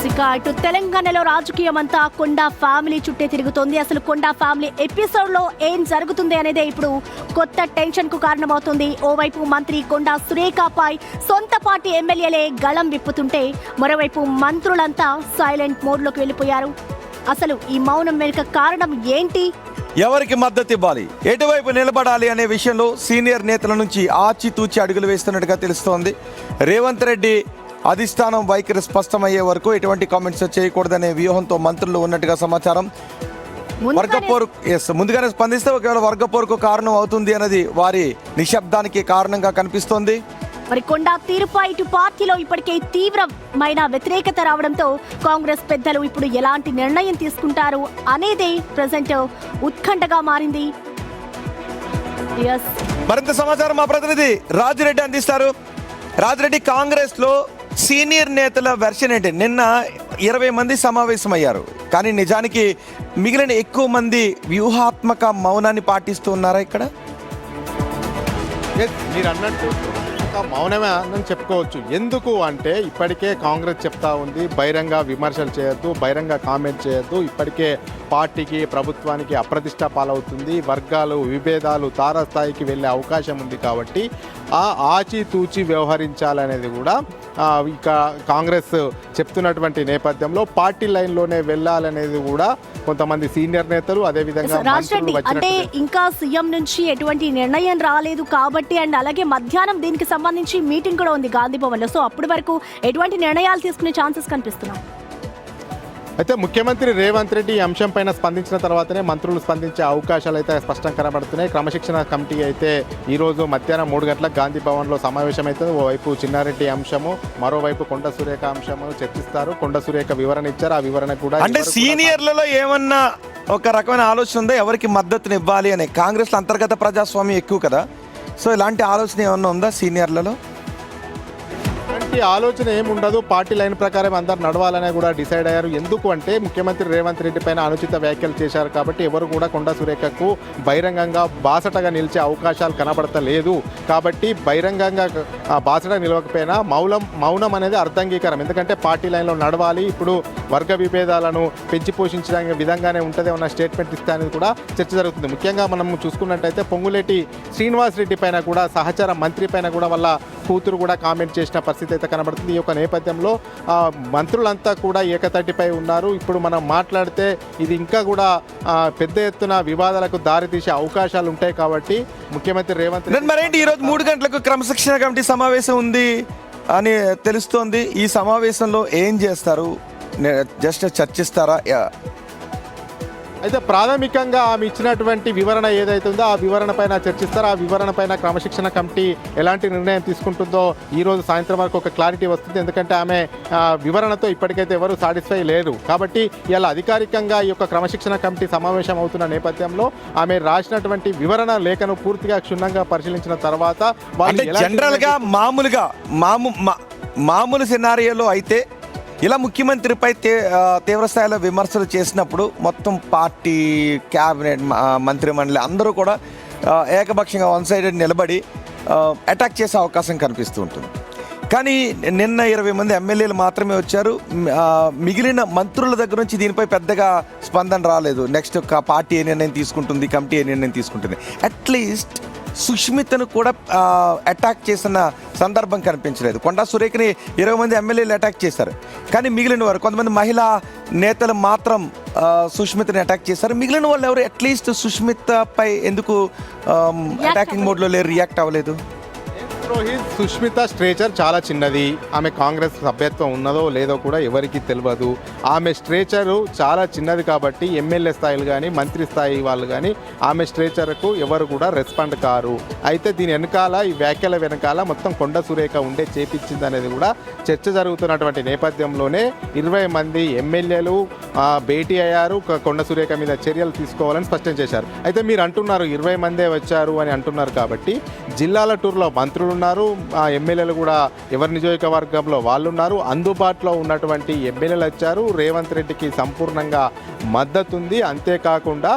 ఇక అటు తెలంగాణలో రాజకీయం అంతా కొండా ఫ్యామిలీ చుట్టే తిరుగుతోంది. అసలు కొండా ఫ్యామిలీ ఎపిసోడ్ లో ఏం జరుగుతుంది అనేదే ఇప్పుడు కొత్త టెన్షన్ కు కారణమవుతుంది. ఓవైపు మంత్రి కొండా సురేఖపై సొంత పార్టీ ఎమ్మెల్యేలే గళం విప్పుతుంటే, మరోవైపు మంత్రులంతా సైలెంట్ మోడ్ లోకి వెళ్ళిపోయారు. అసలు ఈ మౌనం వెనుక కారణం ఏంటి? ఎవరికి మద్దతు ఇవ్వాలి, ఎటువైపు నిలబడాలి అనే విషయంలో సీనియర్ నేతల నుంచి ఆచితూచి అడుగులు వేస్తున్నట్టుగా తెలుస్తోంది. రేవంత్ రెడ్డి అధిష్టానం వైఖరి స్పష్టమయ్యే వరకు ఎటువంటి కామెంట్స్ చేయకూడదనే వ్యూహంతో మంత్రులు ఉన్నట్టుగా సమాచారం. ముందుగానే స్పందిస్తే ఒకవేళ వర్గపోరుకు కారణం అవుతుంది అన్నది వారి నిశ్శబ్దానికి కారణంగా కనిపిస్తోంది. మరి కొండా తీరుపై ఇటు పార్టీలో ఇప్పటికే తీవ్రమైన వ్యతిరేకత రావడంతో కాంగ్రెస్ పెద్దలు ఇప్పుడు ఎలాంటి నిర్ణయం తీసుకుంటారు అనేది ప్రెసెంట్ ఉత్కంఠగా మారింది. మరింత సమాచారం మా ప్రతినిధి రాజిరెడ్డి అందిస్తారు. రాజిరెడ్డి, కాంగ్రెస్ లో సీనియర్ నేతల వెర్షన్ ఏంటి? నిన్న 20 మంది సమావేశమయ్యారు, కానీ నిజానికి మిగిలిన ఎక్కువ మంది వ్యూహాత్మక మౌనాన్ని పాటిస్తూ ఉన్నారా ఇక్కడ? మీరు అన్నట్టు మౌనమే అని చెప్పుకోవచ్చు. ఎందుకు అంటే ఇప్పటికే కాంగ్రెస్ చెప్తా ఉంది, బహిరంగ విమర్శలు చేయొద్దు, బహిరంగ కామెంట్ చేయొద్దు, ఇప్పటికే పార్టీకి ప్రభుత్వానికి అప్రతిష్ట పాలవుతుంది, వర్గాలు విభేదాలు తారాస్థాయికి వెళ్ళే అవకాశం ఉంది. కాబట్టి ఆచితూచి వ్యవహరించాలనేది కూడా ఇక కాంగ్రెస్ చెప్తున్నటువంటి నేపథ్యంలో పార్టీ లైన్లోనే వెళ్ళాలనేది కూడా కొంతమంది సీనియర్ నేతలు, అదేవిధంగా అంటే ఇంకా సీఎం నుంచి ఎటువంటి నిర్ణయం రాలేదు కాబట్టి, అండ్ అలాగే మధ్యాహ్నం దీనికి సంబంధించి మీటింగ్ కూడా ఉంది గాంధీ భవన్లో. సో అప్పటి వరకు ఎటువంటి నిర్ణయాలు తీసుకునే ఛాన్సెస్ కనిపిస్తున్నాయి? అయితే ముఖ్యమంత్రి రేవంత్ రెడ్డి ఈ అంశం పైన స్పందించిన తర్వాతనే మంత్రులు స్పందించే అవకాశాలు అయితే స్పష్టంగా కనబడుతున్నాయి. క్రమశిక్షణ కమిటీ అయితే ఈరోజు మధ్యాహ్నం 3 గంటలకు గాంధీ భవన్లో సమావేశం అవుతుంది. ఓవైపు చిన్నారెడ్డి అంశము, మరోవైపు కొండ సురేఖ అంశము చర్చిస్తారు. కొండ సురేఖ వివరణ ఇచ్చారు. ఆ వివరణ కూడా అంటే సీనియర్లలో ఏమన్నా ఒక రకమైన ఆలోచన ఉందా ఎవరికి మద్దతుని ఇవ్వాలి అని? కాంగ్రెస్ అంతర్గత ప్రజాస్వామ్యం ఎక్కువ కదా, సో ఇలాంటి ఆలోచన ఏమన్నా ఉందా సీనియర్లలో? ఆలోచన ఏముండదు, పార్టీ లైన్ ప్రకారం అందరు నడవాలనే కూడా డిసైడ్ అయ్యారు. ఎందుకు అంటే ముఖ్యమంత్రి రేవంత్ రెడ్డి పైన అనుచిత వ్యాఖ్యలు చేశారు కాబట్టి ఎవరు కూడా కొండా సురేఖకు బహిరంగంగా బాసటగా నిలిచే అవకాశాలు కనబడతలేదు. కాబట్టి బహిరంగంగా బాసట నిలవకపోయినా మౌనం అనేది అర్థంగీకరం. ఎందుకంటే పార్టీ లైన్లో నడవాలి, ఇప్పుడు వర్గ విభేదాలను పెంచి పోషించడానికి విధంగానే ఉంటుంది ఏమన్నా స్టేట్మెంట్ ఇస్తే అనేది కూడా చర్చ జరుగుతుంది. ముఖ్యంగా మనం చూసుకున్నట్టయితే పొంగులేటి శ్రీనివాస్ రెడ్డి పైన కూడా, సహచర మంత్రి పైన కూడా వాళ్ళ కూతురు కూడా కామెంట్ చేసిన పరిస్థితి అయితే కనబడుతుంది. ఈ యొక్క నేపథ్యంలో మంత్రులంతా కూడా ఏకతాటిపై ఉన్నారు. ఇప్పుడు మనం మాట్లాడితే ఇది ఇంకా కూడా పెద్ద ఎత్తున వివాదాలకు దారితీసే అవకాశాలు ఉంటాయి. కాబట్టి ముఖ్యమంత్రి రేవంత్ రెడ్డి మరేంటి ఈరోజు 3 గంటలకు క్రమశిక్షణ కమిటీ సమావేశం ఉంది అని తెలుస్తోంది. ఈ సమావేశంలో ఏం చేస్తారు? జస్ట్ చర్చిస్తారా? అయితే ప్రాథమికంగా ఆమె ఇచ్చినటువంటి వివరణ ఏదైతే ఉందో ఆ వివరణ పైన చర్చిస్తారు. ఆ వివరణ పైన క్రమశిక్షణ కమిటీ ఎలాంటి నిర్ణయం తీసుకుంటుందో ఈరోజు సాయంత్రం వరకు ఒక క్లారిటీ వస్తుంది. ఎందుకంటే ఆమె వివరణతో ఇప్పటికైతే ఎవరు సాటిస్ఫై లేరు. కాబట్టి ఇలా అధికారికంగా ఈ యొక్క క్రమశిక్షణ కమిటీ సమావేశం అవుతున్న నేపథ్యంలో ఆమె రాసినటువంటి వివరణ లేఖను పూర్తిగా క్షుణ్ణంగా పరిశీలించిన తర్వాత జనరల్గా మామూలు సినారియోలో అయితే ఇలా ముఖ్యమంత్రిపై తీవ్రస్థాయిలో విమర్శలు చేసినప్పుడు మొత్తం పార్టీ, క్యాబినెట్, మంత్రిమండలి అందరూ కూడా ఏకపక్షంగా వన్ సైడెడ్ నిలబడి అటాక్ చేసే అవకాశం కనిపిస్తూ ఉంటుంది. కానీ నిన్న 20 మంది ఎమ్మెల్యేలు మాత్రమే వచ్చారు. మిగిలిన మంత్రుల దగ్గర నుంచి దీనిపై పెద్దగా స్పందన రాలేదు. నెక్స్ట్ పార్టీ ఏ నిర్ణయం తీసుకుంటుంది, కమిటీ ఏ నిర్ణయం తీసుకుంటుంది. అట్లీస్ట్ సుష్మితను కూడా అటాక్ చేసిన సందర్భం కనిపించలేదు. కొండా సురేఖని 20 మంది ఎమ్మెల్యేలు అటాక్ చేశారు, కానీ మిగిలిన వారు కొంతమంది మహిళా నేతలు మాత్రం సుష్మితని అటాక్ చేశారు. మిగిలిన వాళ్ళు ఎవరు అట్లీస్ట్ సుష్మితపై ఎందుకు అటాకింగ్ మోడ్లో లేరు, రియాక్ట్ అవ్వలేదు? రోహిత్, సుష్మిత స్ట్రేచర్ చాలా చిన్నది. ఆమె కాంగ్రెస్ సభ్యత్వం ఉన్నదో లేదో కూడా ఎవరికి తెలియదు. ఆమె స్ట్రేచరు చాలా చిన్నది కాబట్టి ఎమ్మెల్యే స్థాయిలు కానీ మంత్రి స్థాయి వాళ్ళు కానీ ఆమె స్ట్రేచర్కు ఎవరు కూడా రెస్పాండ్ కారు. అయితే దీని వెనకాల, ఈ వ్యాఖ్యల వెనకాల మొత్తం కొండ సురేఖ ఉండే చేపించింది అనేది కూడా చర్చ జరుగుతున్నటువంటి నేపథ్యంలోనే 20 మంది ఎమ్మెల్యేలు భేటీ అయ్యారు. కొండ సురేఖ మీద చర్యలు తీసుకోవాలని స్పష్టం చేశారు. అయితే మీరు అంటున్నారు 20 మందే వచ్చారు అని అంటున్నారు కాబట్టి జిల్లాల టూర్లో మంత్రులు ఉన్నారు, ఎమ్మెల్యేలు కూడా ఎవరి నియోజకవర్గంలో వాళ్ళు ఉన్నారు. అందుబాటులో ఉన్నటువంటి ఎమ్మెల్యేలు వచ్చారు. రేవంత్ రెడ్డికి సంపూర్ణంగా మద్దతు ఉంది. అంతేకాకుండా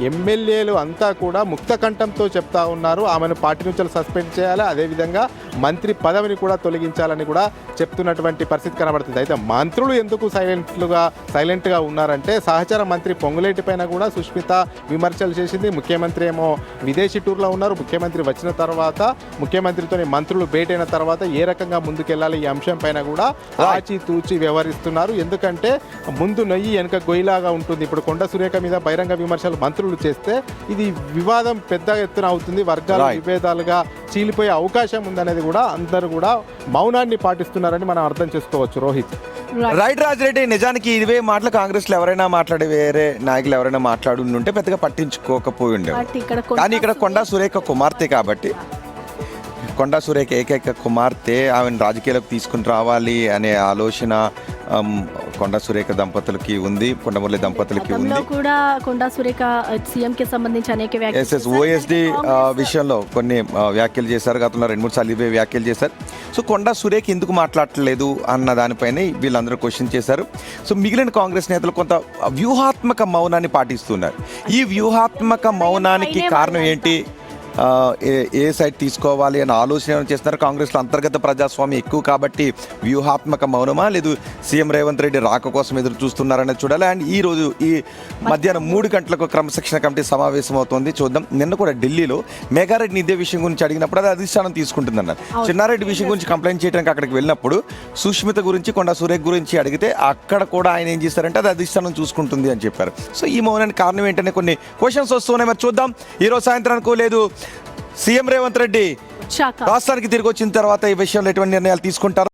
ఎమ్మెల్యేలు అంతా కూడా ముక్త కంఠంతో చెప్తా ఉన్నారు ఆమెను పార్టీ నుంచి సస్పెండ్ చేయాలి, అదేవిధంగా మంత్రి పదవిని కూడా తొలగించాలని కూడా చెప్తున్నటువంటి పరిస్థితి కనబడుతుంది. అయితే మంత్రులు ఎందుకు సైలెంట్గా ఉన్నారంటే సహచార మంత్రి పొంగులేటి పైన కూడా సుష్మిత విమర్శలు చేసింది. ముఖ్యమంత్రి ఏమో విదేశీ టూర్లో ఉన్నారు. ముఖ్యమంత్రి వచ్చిన తర్వాత ముఖ్యమంత్రితో మంత్రులు భేటీ అయిన తర్వాత ఏ రకంగా ముందుకెళ్ళాలి ఈ అంశం పైన కూడా ఆచితూచి వ్యవహరిస్తున్నారు. ఎందుకంటే ముందు నొయ్యి వెనుక గొయ్యిలాగా ఉంటుంది. ఇప్పుడు కొండ సురేఖ మీద బహిరంగ విమర్శలు మంత్రులు చేస్తే ఇది వివాదం పెద్ద ఎత్తున అవుతుంది. వర్గాల విభేదాలుగా చీలిపోయే అవకాశం ఉందనేది కూడా అందరూ కూడా మౌనాన్ని పాటిస్తున్నారని మనం అర్థం చేసుకోవచ్చు. రోహిత్ రైట్ రాజిరెడ్డి, నిజానికి ఇవే మాటలు కాంగ్రెస్లో ఎవరైనా మాట్లాడే వేరే నాయకులు ఎవరైనా మాట్లాడి ఉంటే పెద్దగా పట్టించుకోకపోయి ఉండేవి. కానీ ఇక్కడ కొండా సురేఖ కుమార్తె కాబట్టి, కొండా సురేఖ ఏకైక కుమార్తె, ఆమెను రాజకీయాలకు తీసుకుని రావాలి అనే ఆలోచన కొండా సురేఖ దంపతులకి ఉంది, కొండమురళి దంపతులకి ఉంది. కూడా కొండా సురేఖ సీఎం కి సంబంధించి అనేక ఓఎస్డి విషయంలో కొన్ని వ్యాఖ్యలు చేశారు. గతంలో 2-3 సార్లు ఇవే వ్యాఖ్యలు చేశారు. సో కొండా సురేఖ ఎందుకు మాట్లాడట్లేదు అన్న దానిపైనే వీళ్ళందరూ క్వశ్చన్ చేశారు. సో మిగిలిన కాంగ్రెస్ నేతలు కొంత వ్యూహాత్మక మౌనాన్ని పాటిస్తున్నారు. ఈ వ్యూహాత్మక మౌనానికి కారణం ఏంటి? ఏ సైడ్ తీసుకోవాలి అని ఆలోచన చేస్తున్నారు. కాంగ్రెస్లో అంతర్గత ప్రజాస్వామ్యం ఎక్కువ కాబట్టి వ్యూహాత్మక మౌనమా, లేదు సీఎం రేవంత్ రెడ్డి రాక కోసం ఎదురు చూస్తున్నారనేది చూడాలి. అండ్ ఈ రోజు ఈ మధ్యాహ్నం 3 గంటలకు క్రమశిక్షణ కమిటీ సమావేశం అవుతుంది, చూద్దాం. నిన్న కూడా ఢిల్లీలో మేఘారెడ్డిని ఇదే విషయం గురించి అడిగినప్పుడు అది అధిష్టానం తీసుకుంటుందన్నారు. చిన్నారెడ్డి విషయం గురించి కంప్లైంట్ చేయడానికి అక్కడికి వెళ్ళినప్పుడు సుష్మిత గురించి, కొండా సురేఖ గురించి అడిగితే అక్కడ కూడా ఆయన ఏం చేశారంటే అది అధిష్టానం చూసుకుంటుంది అని చెప్పారు. సో ఈ మౌనానికి కారణం ఏంటనే కొన్ని క్వశ్చన్స్ వస్తున్నాయి. మరి చూద్దాం. ఈరోజు సాయంత్రానికి లేదు సీఎం రేవంత్ రెడ్డి రాష్ట్రానికి తిరిగి వచ్చిన తర్వాత ఈ విషయంలో ఎటువంటి నిర్ణయాలు తీసుకుంటారు.